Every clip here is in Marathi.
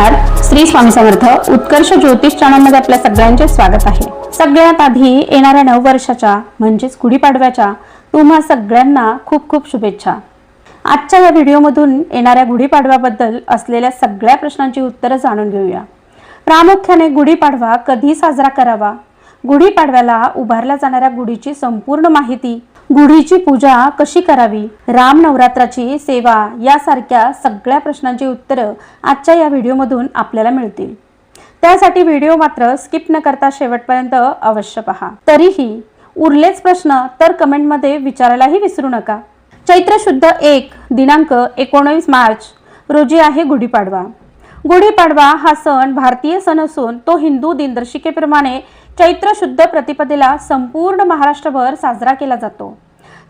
नमस्कार. श्री स्वामी समर्थ. उत्कर्ष ज्योतिष चॅनलमध्ये आपल्या सगळ्यांचे स्वागत आहे. सगळ्यात आधी येणाऱ्या नववर्षाच्या म्हणजेच गुढीपाडव्याच्या तुम्हा सगळ्यांना खूप खूप शुभेच्छा. आजच्या या व्हिडिओमधून येणाऱ्या गुढीपाडव्याबद्दल असलेल्या सगळ्या प्रश्नांची उत्तरे जाणून घेऊया. प्रामुख्याने गुढीपाडवा कधी साजरा करावा, गुढीपाडव्याला उभारल्या जाणाऱ्या गुढीची संपूर्ण माहिती, गुढीची पूजा कशी करावी, राम नवरात्राची सेवा यासारख्या सगळ्या प्रश्नांची उत्तरं आजच्या या व्हिडिओमधून आपल्याला मिळतील. त्यासाठी व्हिडिओ मात्र स्किप न करता शेवटपर्यंत अवश्य पहा. तरीही उरलेच प्रश्न तर कमेंटमध्ये विचारायलाही विसरू नका. चैत्र शुद्ध 1 दिनांक 19 मार्च रोजी आहे गुढीपाडवा. गुढीपाडवा हा सण भारतीय सण असून तो हिंदू दिनदर्शिकेप्रमाणे चैत्र शुद्ध प्रतिपदेला संपूर्ण महाराष्ट्रभर साजरा केला जातो.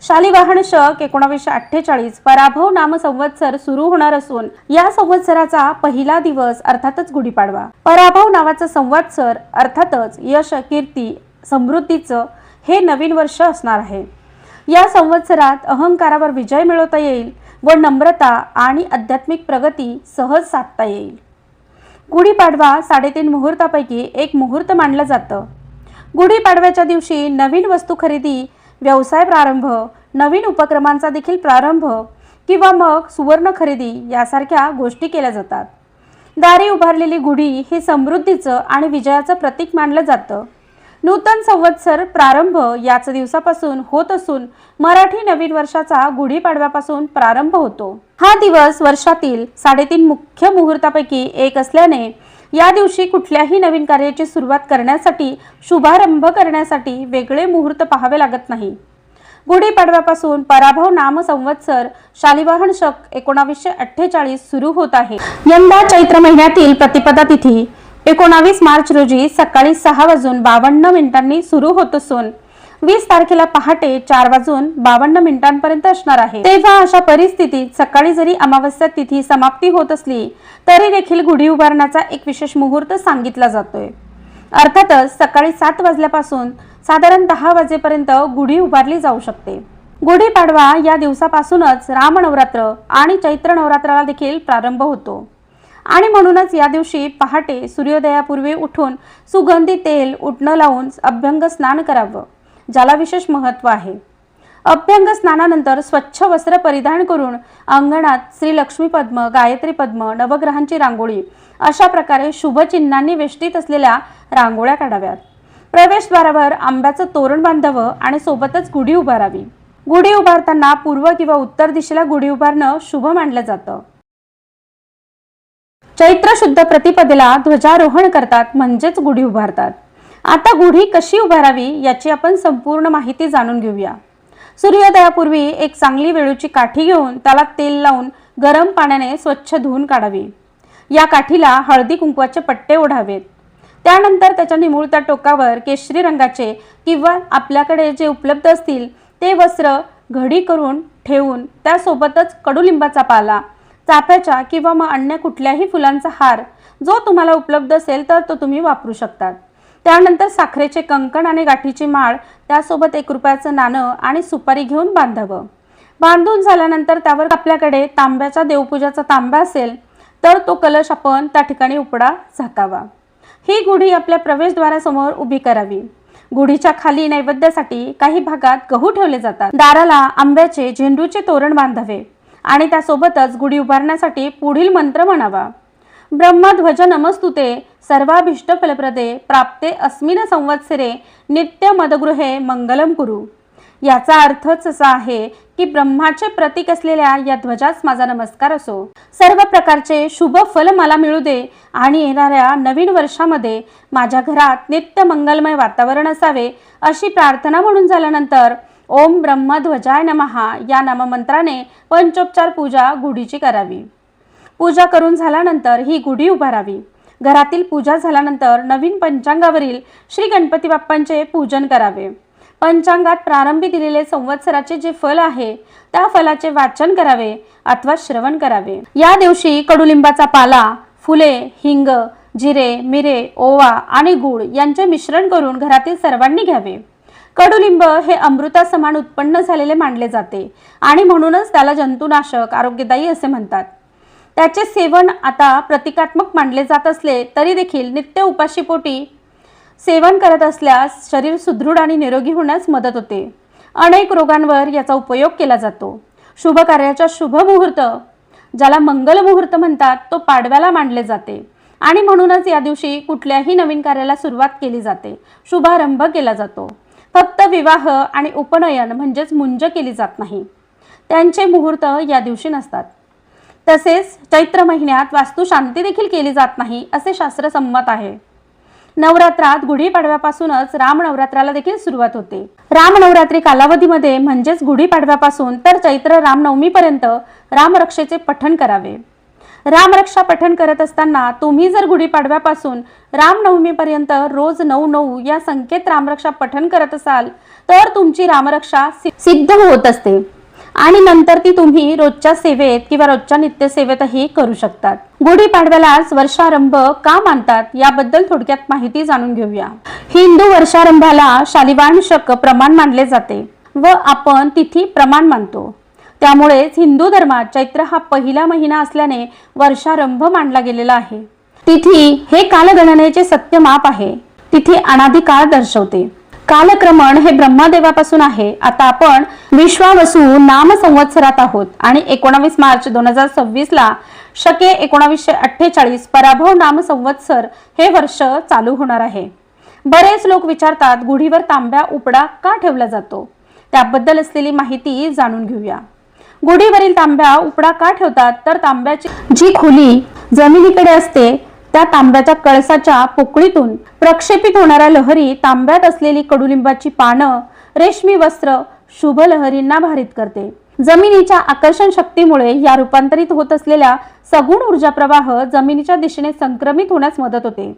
शालिवाहन शक 1948 पराभव नाम संवत्सर सुरू होणार असून या संवत्सराचा पहिला दिवस अर्थातच गुढीपाडवा. पराभव नावाचा संवत्सर अर्थातच यश, कीर्ती, समृद्धीचं हे नवीन वर्ष असणार आहे. या संवत्सरात अहंकारावर विजय मिळवता येईल व नम्रता आणि आध्यात्मिक प्रगती सहज साधता येईल. गुढीपाडवा 3.5 मुहूर्तापैकी एक मुहूर्त मानलं जातं. गुढीपाडव्याच्या दिवशी नवीन वस्तू खरेदी, व्यवसाय प्रारंभ, नवीन उपक्रमांचा देखील प्रारंभ किंवा मग सुवर्ण खरेदी यासारख्या गोष्टी केल्या जातात. दारी उभारलेली गुढी हे समृद्धीचं आणि विजयाचं प्रतीक मानलं जातं. नूतन संवत्सर प्रारंभ याच दिवसापासून होत असून मराठी नवीन वर्षाचा गुढीपाडव्यापासून प्रारंभ होतो. हा दिवस वर्षातील 3.5 मुख्य मुहूर्तापैकी एक असल्याने या दिवशी कुठल्याही नवीन कार्याची सुरुवात करण्यासाठी, शुभारंभ करण्यासाठी वेगळे मुहूर्त पाहावे लागत नाही. गुढीपाडव्यापासून पराभव नाम संवत्सर शालिवाहन शक 1948 सुरू होत आहे. यंदा चैत्र महिन्यातील प्रतिपदा तिथी 19 मार्च रोजी सकाळी 6:52 सुरू होत असून 20 तारखेला पहाटे 4:52 असणार आहे. तेव्हा अशा परिस्थितीत सकाळी जरी अमावस्या तिथी समाप्ती होत असली तरी देखील गुढी उभारण्याचा एक विशेष मुहूर्त सांगितला जातोय. अर्थातच सकाळी 7 वाजल्यापासून साधारण 10 वाजेपर्यंत गुढी उभारली जाऊ शकते. गुढीपाडवा या दिवसापासूनच राम नवरात्र आणि चैत्र नवरात्राला देखील प्रारंभ होतो आणि म्हणूनच या दिवशी पहाटे सूर्योदयापूर्वी उठून सुगंधी तेल उटणं लावून अभ्यंग स्नान करावं, ज्याला विशेष महत्त्व आहे. अभ्यंग स्नानानंतर स्वच्छ वस्त्र परिधान करून अंगणात श्री लक्ष्मी पद्म, गायत्री पद्म, नवग्रहांची रांगोळी अशा प्रकारे शुभचिन्हांनी वेष्टीत असलेल्या रांगोळ्या काढाव्यात. प्रवेशद्वारावर आंब्याचं तोरण बांधावं आणि सोबतच गुढी उभारावी. गुढी उभारताना पूर्व किंवा उत्तर दिशेला गुढी उभारणं शुभ मानलं जातं. चैत्र शुद्ध प्रतिपदेला ध्वजारोहण करतात म्हणजेच गुढी उभारतात. आता गुढी कशी उभारावी याची आपण संपूर्ण माहिती जाणून घेऊया. सूर्योदयापूर्वी एक चांगली वेळूची काठी घेऊन त्याला तेल लावून गरम पाण्याने स्वच्छ धुवून काढावी. या काठीला हळदी कुंकवाचे पट्टे ओढावेत. त्यानंतर त्याच्या निमुळत्या टोकावर केशरी रंगाचे किंवा आपल्याकडे जे उपलब्ध असतील ते वस्त्र घडी करून ठेवून त्यासोबतच कडुलिंबाचा पाला, चाफ्याच्या किंवा मग अन्य कुठल्याही फुलांचा हार जो तुम्हाला उपलब्ध असेल तर तो तुम्ही वापरू शकतात. त्यानंतर साखरेचे कंकण आणि गाठीची माळ, त्यासोबत 1 रुपयाचं नाणं आणि सुपारी घेऊन बांधावं. बांधून झाल्यानंतर त्यावर आपल्याकडे तांब्याचा देवपूजाचा तांब्या असेल तर तो कलश आपण त्या ठिकाणी उपडा झाकावा. ही गुढी आपल्या प्रवेशद्वारासमोर उभी करावी. गुढीच्या खाली नैवेद्यासाठी काही भागात गहू ठेवले जातात. दाराला आंब्याचे, झेंडूचे तोरण बांधावे आणि त्यासोबतच गुढी उभारण्यासाठी पुढील मंत्र म्हणावा. ब्रह्मध्वज नमस्तुते सर्वाभीष्ट फलप्रदे प्राप्ते अस्मिन संवत्सरे नित्य मदगृहे मंगलम कुरु. याचा अर्थच असा आहे की ब्रह्माचे प्रतीक असलेल्या या ध्वजास माझा नमस्कार असो. सर्व प्रकारचे शुभ फल मला मिळू दे आणि येणाऱ्या नवीन वर्षामध्ये माझ्या घरात नित्य मंगलमय वातावरण असावे अशी प्रार्थना म्हणून झाल्यानंतर ओम ब्रह्मध्वजाय नमः या नाममंत्राने पंचोपचार पूजा गुढीची करावी. पूजा करून झाल्यानंतर ही गुढी उभारावी. घरातील पूजा झाल्यानंतर नवीन पंचांगावरील श्री गणपती बाप्पांचे पूजन करावे. पंचांगात प्रारंभी दिलेले संवत्सराचे जे फल आहे त्या फलाचे वाचन करावे अथवा श्रवण करावे. या दिवशी कडुलिंबाचा पाला, फुले, हिंग, जिरे, मिरे, ओवा आणि गूळ यांचे मिश्रण करून घरातील सर्वांनी घ्यावे. कडुलिंब हे अमृतासमान उत्पन्न झालेले मानले जाते आणि म्हणूनच त्याला जंतुनाशक, आरोग्यदायी असे म्हणतात. त्याचे सेवन आता प्रतिकात्मक मानले जात असले तरी देखील नित्य उपाशीपोटी सेवन करत असल्यास शरीर सुदृढ आणि निरोगी होण्यास मदत होते। अनेक रोगांवर याचा उपयोग केला जातो। शुभ कार्याचा शुभ मुहूर्त, ज्याला मंगल मुहूर्त म्हणतात, तो पाडव्याला मानले जाते आणि म्हणूनच या दिवशी कुठल्याही नवीन कार्याला सुरुवात केली जाते, शुभारंभ केला जातो। फक्त विवाह आणि उपनयन म्हणजेच मुंज केली जात नाही, त्यांचे मुहूर्त या दिवशी नसतात। तसेच चैत्र महिन्यात वास्तु शांती देखील केली जात नाही असे शास्त्र संमत आहे। नवरात्रात गुढीपाडव्यापासूनच राम नवरात्राला देखील सुरुवात होते। राम नवरात्री कालावधीमध्ये म्हणजेच गुढीपाडव्यापासून तर चैत्र रामनवमीपर्यंत रामरक्षेचे पठण करावे। रामरक्षा पठण करत असताना तुम्ही जर गुढीपाडव्यापासून रामनवमीपर्यंत रोज 9-9 या संख्येत रामरक्षा पठण करत असाल तर तुमची रामरक्षा सिद्ध होत असते आणि नंतर ती तुम्ही रोजच्या सेवेत किंवा रोजच्या नित्यसेवेतही करू शकतात। गुढीपाडव्यालाच वर्षारंभ का मानतात याबद्दल थोडक्यात माहिती जाणून घेऊया। हिंदू वर्षारंभाला शालिवाहन शक प्रमाण मानले जाते व आपण तिथी प्रमाण मानतो। त्यामुळेच हिंदू धर्मात चैत्र हा पहिला महिना असल्याने वर्षारंभ मानला गेलेला आहे। तिथी हे कालगणनेचे सत्य माप आहे। तिथी अनादी काळ दर्शवते। कालक्रमण हे ब्रह्मदेवापासून आहे। आता आपण विश्वावसु नाम संवत्सरात आहोत आणि 19 मार्च 2026 ला शके 1948 पराभव नाम संवत्सर हे वर्ष चालू होणार आहे। बरेच लोक विचारतात गुढीवर तांब्या उपडा का ठेवला जातो, त्याबद्दल असलेली माहिती जाणून घेऊया। गुढीवरील तांब्या उपडा का ठेवतात तर तांब्याची जी खोली जमिनीकडे असते त्या तांब्याच्या कळसाच्या पोकळीतून प्रक्षेपित होणाऱ्या लहरी तांब्यात असलेली कडुलिंबाची पानं, रेशमी वस्त्र शुभ लहरींना भारित करते। जमिनीच्या आकर्षण शक्तीमुळे या रूपांतरित होत असलेल्या सगुण ऊर्जा प्रवाह जमिनीच्या दिशेने संक्रमित होण्यास मदत होते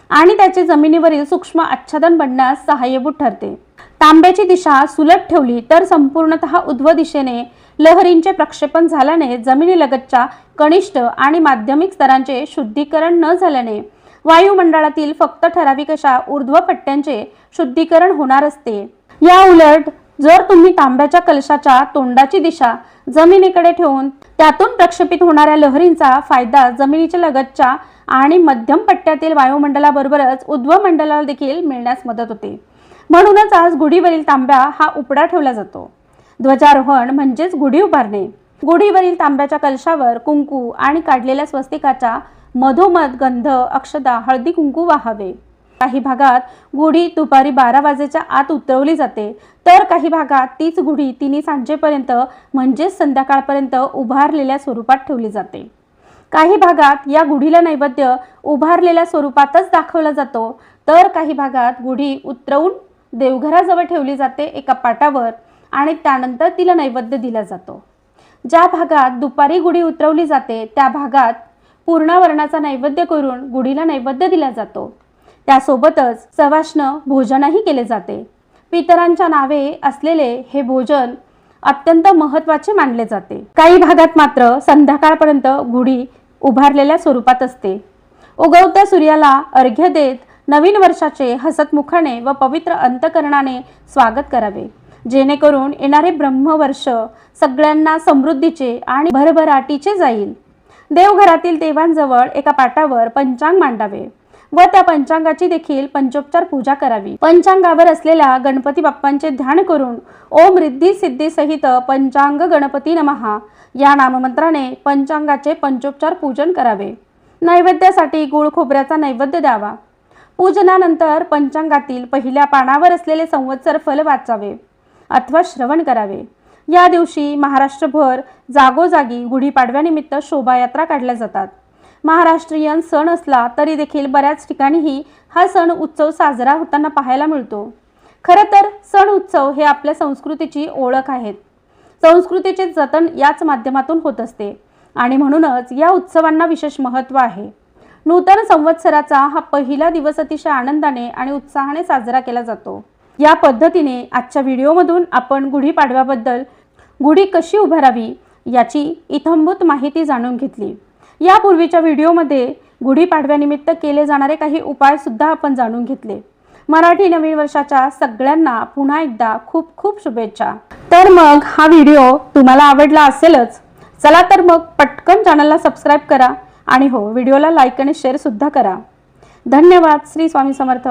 आणि त्याचे जमिनीवरील सूक्ष्म आच्छादन बनण्यास सहाय्यभूत ठरते। तांब्याची दिशा सुलट ठेवली तर संपूर्णतः उध्व दिशेने लहरींचे प्रक्षेपण झाल्याने जमिनीलगतच्या कनिष्ठ आणि माध्यमिक स्तरांचे शुद्धीकरण न झाल्याने वायुमंडळातील फक्त ठराविक अशा ऊर्ध्व पट्ट्यांचे शुद्धीकरण होणार असते। या उलट जर तुम्ही तांब्याच्या कलशाच्या तोंडाची दिशा जमिनीकडे ठेवून त्यातून प्रक्षेपित होणाऱ्या लहरींचा फायदा जमिनीच्या लगतच्या आणि मध्यम पट्ट्यातील वायुमंडलाबरोबरच ऊर्ध्व मंडलाला देखील मिळण्यास मदत होते। म्हणूनच आज गुढीवरील तांब्या हा उपडा ठेवला जातो। ध्वजारोहण म्हणजेच गुढी उभारणे। गुढीवरील तांब्याच्या कलशावर कुंकू आणि काढलेल्या स्वस्तिकाच्या मधोमध गंध, अक्षदा, हळदी कुंकू वाहावे। काही भागात गुढी दुपारी 12 वाजेच्या आत उतरवली जाते तर काही भागात तीच गुढी तिन्ही सांजेपर्यंत म्हणजेच संध्याकाळपर्यंत उभारलेल्या स्वरूपात ठेवली जाते। काही भागात या गुढीला नैवेद्य उभारलेल्या स्वरूपातच दाखवला जातो तर काही भागात गुढी उतरवून देवघराजवळ ठेवली जाते एका पाटावर आणि त्यानंतर तिला नैवेद्य दिला जातो। ज्या भागात दुपारी गुढी उतरवली जाते त्या भागात पूर्णावरणाचा नैवेद्य करून गुढीला नैवेद्य दिला जातो। त्यासोबतच सवाष्ण भोजनही केले जाते। पितरांच्या नावे असलेले हे भोजन अत्यंत महत्त्वाचे मानले जाते। काही भागात मात्र संध्याकाळपर्यंत गुढी उभारलेल्या स्वरूपात असते। उगवत्या सूर्याला अर्घ्य देत नवीन वर्षाचे हसतमुखाने व पवित्र अंतकरणाने स्वागत करावे, जेणेकरून येणारे ब्रह्मवर्ष सगळ्यांना समृद्धीचे आणि भरभराटीचे जाईल। देवघरातील देवांजवळ एका पाटावर पंचांग मांडावे व त्या पंचांगाची देखील पंचोपचार पूजा करावी। पंचांगावर असलेल्या गणपती बाप्पांचे ध्यान करून ओम रिद्धी सिद्धी सहित पंचांग गणपती नमः या नाममंत्राने पंचांगाचे पंचोपचार पूजन करावे। नैवेद्यासाठी गुळ खोबऱ्याचा नैवेद्य द्यावा। पूजनानंतर पंचांगातील पहिल्या पानावर असलेले संवत्सर फल वाचावे अथवा श्रवण करावे। या दिवशी महाराष्ट्रभर जागोजागी गुढीपाडव्यानिमित्त शोभायात्रा काढल्या जातात। महाराष्ट्रीयन सण असला तरी देखील बऱ्याच ठिकाणीही हा सण उत्सव साजरा होताना पाहायला मिळतो। खरं तर सण उत्सव हे आपल्या संस्कृतीची ओळख आहेत। संस्कृतीचे जतन याच माध्यमातून होत असते आणि म्हणूनच या उत्सवांना विशेष महत्त्व आहे। नूतन संवत्सराचा हा पहिला दिवस अतिशय आनंदाने आणि उत्साहाने साजरा केला जातो। या पद्धतीने आजच्या व्हिडिओमधून आपण गुढीपाडव्याबद्दल गुढी कशी उभारावी याची इत्थंभूत माहिती जाणून घेतली। यापूर्वीच्या व्हिडिओमध्ये गुढीपाडव्यानिमित्त केले जाणारे काही उपाय सुद्धा आपण जाणून घेतले। मराठी नवीन वर्षाच्या सगळ्यांना पुन्हा एकदा खूप खूप शुभेच्छा। तर मग हा व्हिडिओ तुम्हाला आवडला असेलच, चला तर मग पटकन चॅनलला सबस्क्राईब करा आणि हो व्हिडिओला लाईक आणि शेअर सुद्धा करा. धन्यवाद. श्री स्वामी समर्थ.